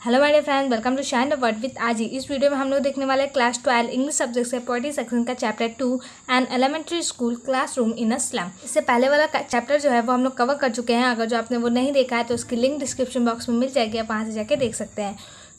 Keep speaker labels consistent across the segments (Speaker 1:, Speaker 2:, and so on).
Speaker 1: Hello my dear friends, welcome to shine the word with Aaji. इस video में हम लोग देखने वाले हैं क्लास 12 इंग्लिश सब्जेक्ट से पोएट्री सेक्शन का chapter 2 an elementary school classroom in a slum. इससे पहले वाला चैप्टर जो है वो हम लोग कवर कर चुके हैं। अगर जो आपने वो नहीं देखा है तो उसकी लिंक डिस्क्रिप्शन बॉक्स में मिल जाएगी, आप वहाँ से जाके देख सकते हैं।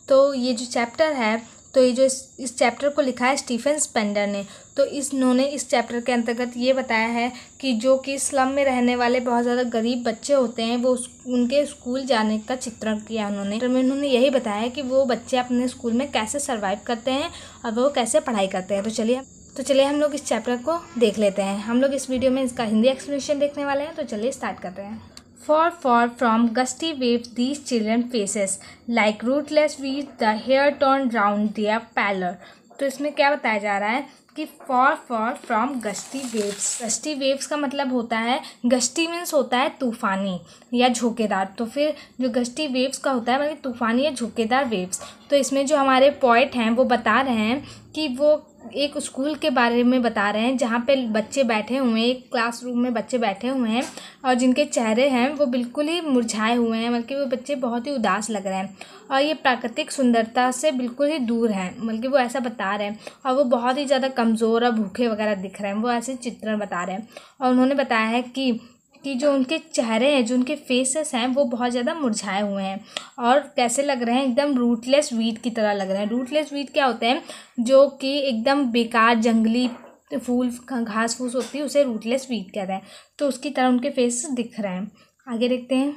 Speaker 1: तो ये जो चैप्टर है, तो ये जो इस चैप्टर को लिखा है स्टीफन स्पेंडर ने। तो इन्होंने इस चैप्टर के अंतर्गत ये बताया है कि जो कि स्लम में रहने वाले बहुत ज़्यादा गरीब बच्चे होते हैं, वो उनके स्कूल जाने का चित्रण किया उन्होंने यही बताया है कि वो बच्चे अपने स्कूल में कैसे सर्वाइव करते हैं और वो कैसे पढ़ाई करते हैं। तो चलिए हम लोग इस चैप्टर को देख लेते हैं। हम लोग इस वीडियो में इसका हिंदी एक्सप्लेनेशन देखने वाले हैं। तो चलिए स्टार्ट करते हैं। Far from gusty waves these children faces, like rootless weeds, the hair torn round their pallor। तो इसमें क्या बताया जा रहा है कि far from gusty waves। gusty waves का मतलब होता है, gusty मीन्स होता है तूफानी या झोंकेदार। तो फिर जो gusty waves का होता है मतलब तूफानी या झोंकेदार वेव्स। तो इसमें जो हमारे पोएट हैं वो बता रहे हैं कि वो एक स्कूल के बारे में बता रहे हैं जहाँ पे बच्चे बैठे हुए हैं, एक क्लासरूम में बच्चे बैठे हुए हैं और जिनके चेहरे हैं वो बिल्कुल ही मुरझाए हुए हैं, बल्कि वो बच्चे बहुत ही उदास लग रहे हैं और ये प्राकृतिक सुंदरता से बिल्कुल ही दूर हैं, बल्कि वो ऐसा बता रहे हैं। और वो बहुत ही ज़्यादा कमज़ोर और भूखे वगैरह दिख रहे हैं, वो ऐसे चित्रण बता रहे हैं। और उन्होंने बताया है कि जो उनके चेहरे हैं, जो उनके फेसेस हैं, वो बहुत ज़्यादा मुरझाए हुए हैं और कैसे लग रहे हैं, एकदम रूटलेस वीड की तरह लग रहे हैं। रूटलेस वीड क्या होते हैं? जो कि एकदम बेकार जंगली फूल घास फूस होती है, उसे रूटलेस वीड कहते हैं। तो उसकी तरह उनके फेसेस दिख रहे हैं। आगे देखते हैं।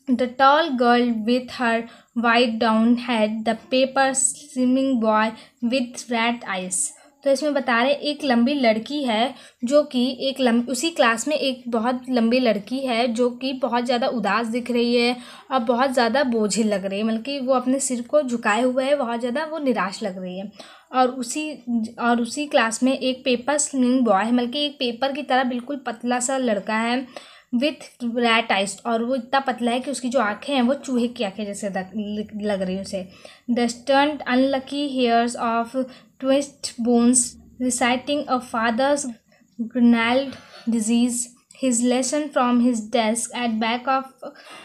Speaker 1: The tall girl with her white down head, the paper swimming boy with red eyes। तो इसमें बता रहे एक लंबी लड़की है जो कि उसी क्लास में एक बहुत लंबी लड़की है जो कि बहुत ज़्यादा उदास दिख रही है और बहुत ज़्यादा बोझिल लग रही है, मतलब कि वो अपने सिर को झुकाए हुए है, बहुत ज़्यादा वो निराश लग रही है। और उसी क्लास में एक पेपर स्विमिंग बॉय है, मतलब कि एक पेपर की तरह बिल्कुल पतला सा लड़का है विथ रैट आइज। और वो इतना पतला है कि उसकी जो आँखें हैं वो चूहे की आँखें जैसे लग रही है उसे। The stunt unlucky hairs of twist bones reciting a father's gnarled disease, his lesson from his desk at back of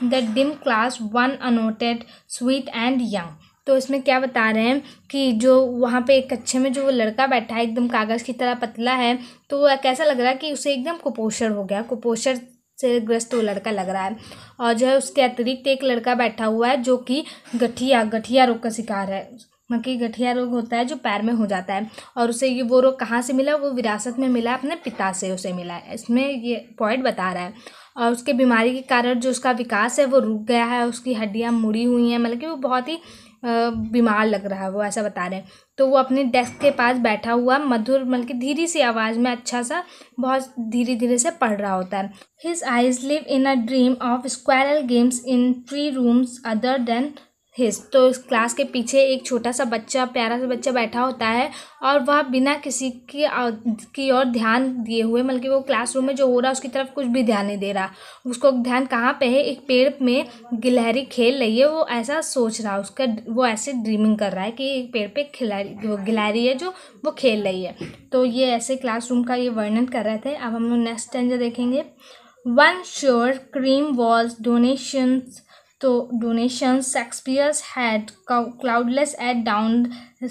Speaker 1: the dim class, one annotated, sweet and young। तो इसमें क्या बता रहे हैं कि जो वहाँ पे एक कक्षा में जो वो लड़का बैठा है एकदम कागज़ की तरह पतला है, तो वो कैसा लग रहा है कि उसे एकदम कुपोषण हो गया, कुपोषण से ग्रस्त वो लड़का लग रहा है। और जो है उसके अतिरिक्त एक लड़का बैठा हुआ है जो कि गठिया रोग का शिकार है, मतलब कि गठिया रोग होता है जो पैर में हो जाता है। और उसे वो रोग कहाँ से मिला? वो विरासत में मिला, अपने पिता से उसे मिला है, इसमें ये पॉइंट बता रहा है। और उसके बीमारी के कारण जो उसका विकास है वो रुक गया है, उसकी हड्डियाँ मुड़ी हुई हैं, मतलब कि वो बहुत ही बीमार लग रहा है, वो ऐसा बता रहे हैं। तो वो अपने डेस्क के पास बैठा हुआ मधुर, मतलब कि धीरे सी आवाज़ में अच्छा सा बहुत धीरे धीरे से पढ़ रहा होता है। His eyes live in a dream of squirrel games in 3 rooms other than his. तो इस क्लास के पीछे एक छोटा सा बच्चा, प्यारा सा बच्चा बैठा होता है और वह बिना किसी की ओर ध्यान दिए हुए, मतलब कि वो क्लासरूम में जो हो रहा है उसकी तरफ कुछ भी ध्यान नहीं दे रहा। उसको ध्यान कहाँ पे है? एक पेड़ में गिलहरी खेल रही है, वो ऐसा सोच रहा है, उसका वो ऐसे ड्रीमिंग कर रहा है कि एक पेड़ पे गिलहरी है जो वो खेल रही है। तो ये ऐसे क्लासरूम का ये वर्णन कर रहे थे। अब हम लोग नेक्स्ट स्टैंजा देखेंगे। One sure cream walls donations. तो donations Shakespeare's had cloudless at down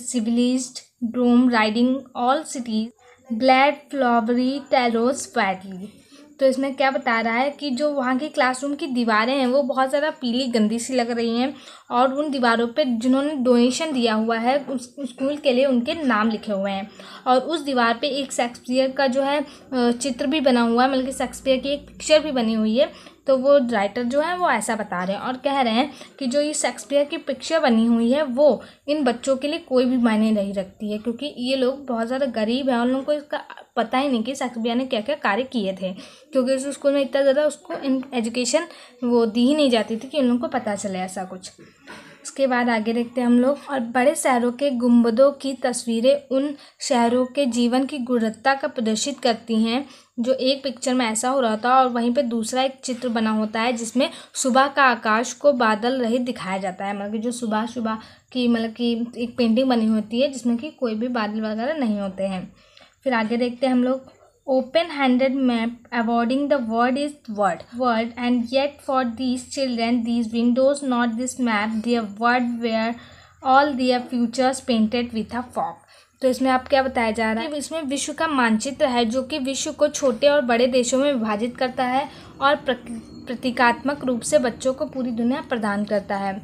Speaker 1: civilized Rome riding all cities glad flowery taros fatly। तो इसमें क्या बता रहा है कि जो वहाँ की क्लासरूम की दीवारें हैं वो बहुत ज़्यादा पीली गंदी सी लग रही हैं और उन दीवारों पे जिन्होंने डोनेशन दिया हुआ है उस स्कूल के लिए उनके नाम लिखे हुए हैं। और उस दीवार पे एक शेक्सपियर का जो है चित्र भी बना हुआ है, मतलब कि शेक्सपियर की एक पिक्चर भी बनी हुई है। तो वो राइटर जो है वो ऐसा बता रहे हैं और कह रहे हैं कि जो ये शेक्सपियर की पिक्चर बनी हुई है वो इन बच्चों के लिए कोई भी मायने नहीं रखती है, क्योंकि ये लोग बहुत ज़्यादा गरीब हैं और उन लोगों को इसका पता ही नहीं कि शेक्सपियर ने क्या क्या कार्य किए थे, क्योंकि उस स्कूल में इतना ज़्यादा उसको एजुकेशन वो दी ही नहीं जाती थी कि उन लोगों को पता चले ऐसा कुछ। उसके बाद आगे देखते हैं हम लोग। और बड़े शहरों के गुंबदों की तस्वीरें उन शहरों के जीवन की गुणवत्ता का प्रदर्शित करती हैं। जो एक पिक्चर में ऐसा हो रहा था और वहीं पे दूसरा एक चित्र बना होता है जिसमें सुबह का आकाश को बादल रहित दिखाया जाता है, मतलब कि जो सुबह की मतलब कि एक पेंटिंग बनी होती है जिसमें कि कोई भी बादल वगैरह नहीं होते हैं। फिर आगे देखते हैं हम लोग। open-handed map avoiding the word is word, and yet for these children these windows not this map, their word were all their futures painted with a fog। तो इसमें आप क्या बताया जा रहा है, इसमें विश्व का मानचित्र है जो कि विश्व को छोटे और बड़े देशों में विभाजित करता है और प्रतीकात्मक रूप से बच्चों को पूरी दुनिया प्रदान करता है।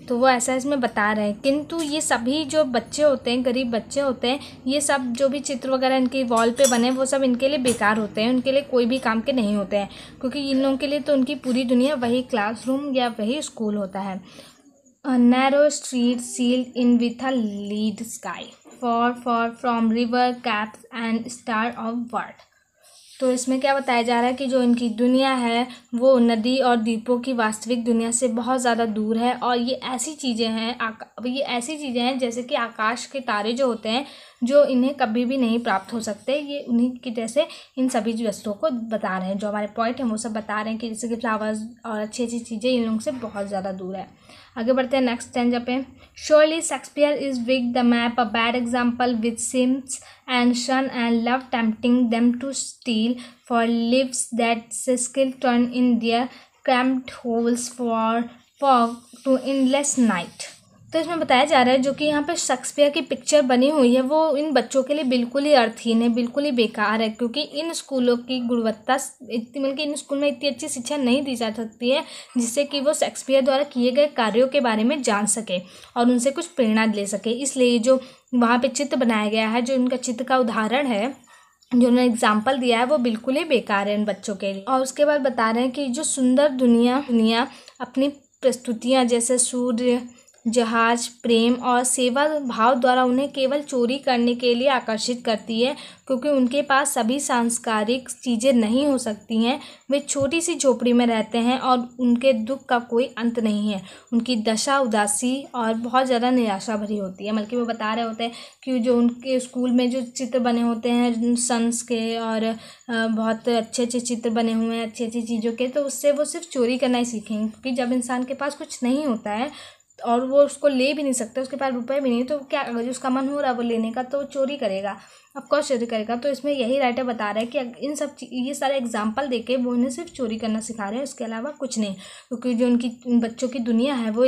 Speaker 1: तो वो ऐसा इसमें बता रहे हैं। किंतु ये सभी जो बच्चे होते हैं, गरीब बच्चे होते हैं, ये सब जो भी चित्र वगैरह इनके वॉल पे बने वो सब इनके लिए बेकार होते हैं, उनके लिए कोई भी काम के नहीं होते हैं, क्योंकि इन लोगों के लिए तो उनकी पूरी दुनिया वही क्लासरूम या वही स्कूल होता है। A narrow street sealed in with a lead sky, far far from river, caps and star of world। तो इसमें क्या बताया जा रहा है कि जो इनकी दुनिया है वो नदी और द्वीपों की वास्तविक दुनिया से बहुत ज़्यादा दूर है, और ये ऐसी चीज़ें हैं जैसे कि आकाश के तारे जो होते हैं, जो इन्हें कभी भी नहीं प्राप्त हो सकते। ये उन्हीं की जैसे इन सभी वस्तुओं को बता रहे हैं, जो हमारे पॉइंट हैं वो सब बता रहे हैं कि जैसे कि फ्लावर्स और अच्छी अच्छी चीज़ें इन लोगों से बहुत ज़्यादा दूर है। आगे बढ़ते हैं नेक्स्ट स्टैंजा पे। Surely Shakespeare is wicked the map a bad example with ships and sun and love tempting them to steal for lives that skill turn in their cramped holes for fog to endless night। तो इसमें बताया जा रहा है जो कि यहाँ पे शेक्सपियर की पिक्चर बनी हुई है वो इन बच्चों के लिए बिल्कुल ही अर्थहीन है, बिल्कुल ही बेकार है, क्योंकि इन स्कूलों की गुणवत्ता इतनी, मतलब कि इन स्कूल में इतनी अच्छी शिक्षा नहीं दी जा सकती है जिससे कि वो शेक्सपियर द्वारा किए गए कार्यों के बारे में जान सके और उनसे कुछ प्रेरणा ले सके। इसलिए जो वहाँ पे चित्र बनाया गया है, जो इनका चित्र का उदाहरण है, जो उन्होंने एग्जाम्पल दिया है, वो बिल्कुल ही बेकार है इन बच्चों के लिए। और उसके बाद बता रहे हैं कि जो सुंदर दुनिया अपनी प्रस्तुतियाँ जैसे सूर्य, जहाज, प्रेम और सेवा भाव द्वारा उन्हें केवल चोरी करने के लिए आकर्षित करती है, क्योंकि उनके पास सभी सांस्कारिक चीज़ें नहीं हो सकती हैं। वे छोटी सी झोपड़ी में रहते हैं और उनके दुख का कोई अंत नहीं है। उनकी दशा उदासी और बहुत ज़्यादा निराशा भरी होती है। बल्कि वो बता रहे होते हैं कि जो उनके स्कूल में जो चित्र बने होते हैं सन्स के और बहुत अच्छे अच्छे चित्र बने हुए हैं अच्छी अच्छी चीज़ों के, तो उससे वो सिर्फ चोरी करना ही सीखेंगे, क्योंकि जब इंसान के पास कुछ नहीं होता है और वो उसको ले भी नहीं सकता, उसके पास रुपए भी नहीं, तो क्या अगर उसका मन हो रहा है वो लेने का तो चोरी करेगा, ऑफकोर्स चोरी करेगा। तो इसमें यही राइटर बता रहा है कि इन सब ये सारे एग्जाम्पल देके वो इन्हें सिर्फ चोरी करना सिखा रहे हैं, उसके अलावा कुछ नहीं, क्योंकि जो उनकी बच्चों की दुनिया है वो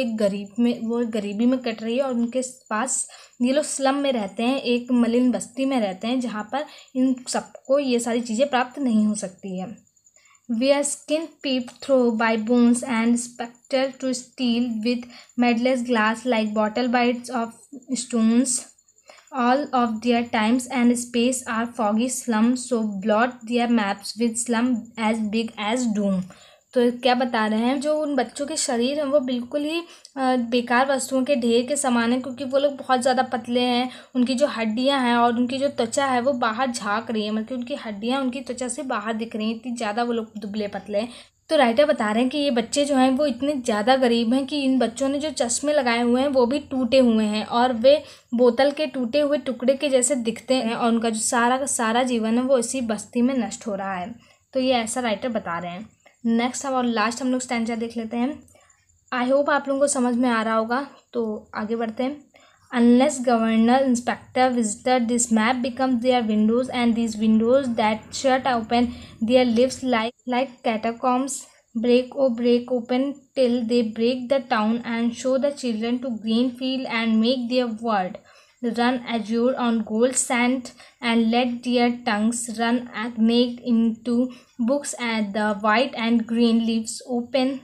Speaker 1: गरीबी में कट रही है और उनके पास ये लोग स्लम में रहते हैं, एक मलिन बस्ती में रहते हैं जहाँ पर इन सबको ये सारी चीज़ें प्राप्त नहीं हो सकती है। Where skin peeped through by bones and spectre to steal with medless glass like bottle bites of stones. All of their times and space are foggy slums, so blot their maps with slum as big as doom। तो क्या बता रहे हैं, जो उन बच्चों के शरीर हैं वो बिल्कुल ही बेकार वस्तुओं के ढेर के समान है, क्योंकि वो लोग बहुत ज़्यादा पतले हैं। उनकी जो हड्डियां हैं और उनकी जो त्वचा है वो बाहर झाँक रही है, मतलब उनकी हड्डियां उनकी त्वचा से बाहर दिख रही हैं, इतनी ज़्यादा वो लोग दुबले पतले हैं। तो राइटर बता रहे हैं कि ये बच्चे जो हैं वो इतने ज़्यादा गरीब हैं कि इन बच्चों ने जो चश्मे लगाए हुए हैं वो भी टूटे हुए हैं और वे बोतल के टूटे हुए टुकड़े के जैसे दिखते हैं, और उनका जो सारा का सारा जीवन है वो इसी बस्ती में नष्ट हो रहा है। तो ये ऐसा राइटर बता रहे हैं। नेक्स्ट और लास्ट हम लोग स्टैंजा देख लेते हैं। आई होप आप लोगों को समझ में आ रहा होगा, तो आगे बढ़ते हैं। Unless governor, inspector, visitor, this map becomes their windows, and these windows that shut open their lives like catacombs break open till they break the town and show the children to green field and make their world run azure on gold sand and let their tongues run naked into books and the white and green leaves open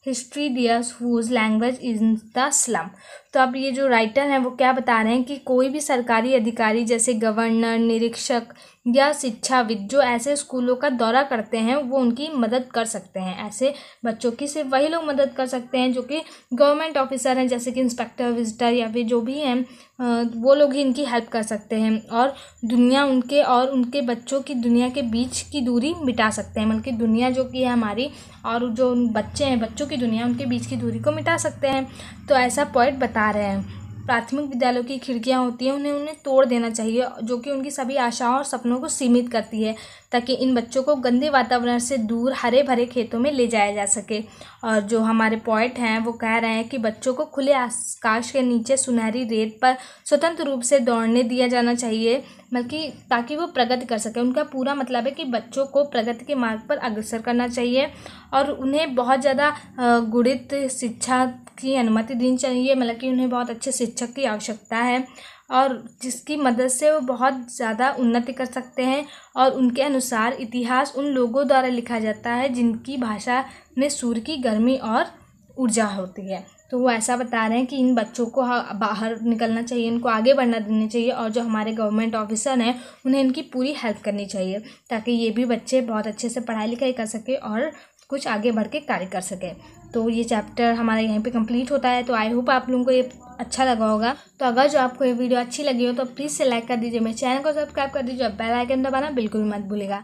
Speaker 1: history theirs whose language in the slum. तो अब ये जो writer हैं वो क्या बता रहे हैं कि कोई भी सरकारी अधिकारी जैसे गवर्नर, निरीक्षक या शिक्षाविद जो ऐसे स्कूलों का दौरा करते हैं वो उनकी मदद कर सकते हैं। ऐसे बच्चों की सिर्फ वही लोग मदद कर सकते हैं जो कि गवर्नमेंट ऑफिसर हैं, जैसे कि इंस्पेक्टर, विजिटर या फिर जो भी हैं वो लोग ही इनकी हेल्प कर सकते हैं और दुनिया उनके और उनके बच्चों की दुनिया के बीच की दूरी मिटा सकते हैं। बल्कि दुनिया जो कि है हमारी और जो बच्चे हैं, बच्चों की दुनिया, उनके बीच की दूरी को मिटा सकते हैं। तो ऐसा पॉइंट बता रहे हैं। प्राथमिक विद्यालयों की खिड़कियां होती हैं उन्हें तोड़ देना चाहिए, जो कि उनकी सभी आशाओं और सपनों को सीमित करती है, ताकि इन बच्चों को गंदे वातावरण से दूर हरे भरे खेतों में ले जाया जा सके। और जो हमारे पोएट हैं वो कह रहे हैं कि बच्चों को खुले आकाश के नीचे सुनहरी रेत पर स्वतंत्र रूप से दौड़ने दिया जाना चाहिए, बल्कि ताकि वो प्रगति कर सके। उनका पूरा मतलब है कि बच्चों को प्रगति के मार्ग पर अग्रसर करना चाहिए और उन्हें बहुत ज़्यादा गुणित शिक्षा की अनुमति देनी चाहिए, मतलब कि उन्हें बहुत अच्छे शिक्षक की आवश्यकता है और जिसकी मदद से वो बहुत ज़्यादा उन्नति कर सकते हैं। और उनके अनुसार इतिहास उन लोगों द्वारा लिखा जाता है जिनकी भाषा में सूर्य की गर्मी और ऊर्जा होती है। तो वो ऐसा बता रहे हैं कि इन बच्चों को बाहर निकलना चाहिए, इनको आगे बढ़ना देना चाहिए और जो हमारे गवर्नमेंट ऑफिसर हैं उन्हें इनकी पूरी हेल्प करनी चाहिए, ताकि ये भी बच्चे बहुत अच्छे से पढ़ाई लिखाई कर सके और कुछ आगे बढ़ के कार्य कर सके। तो ये चैप्टर हमारा यहीं पे कंप्लीट होता है। तो आई होप आप लोगों को ये अच्छा लगा होगा। तो अगर जो आपको ये वीडियो अच्छी लगी हो तो प्लीज़ से लाइक कर दीजिए, मेरे चैनल को सब्सक्राइब कर दीजिए और बेल आइकन दबाना बिल्कुल मत भूलिएगा।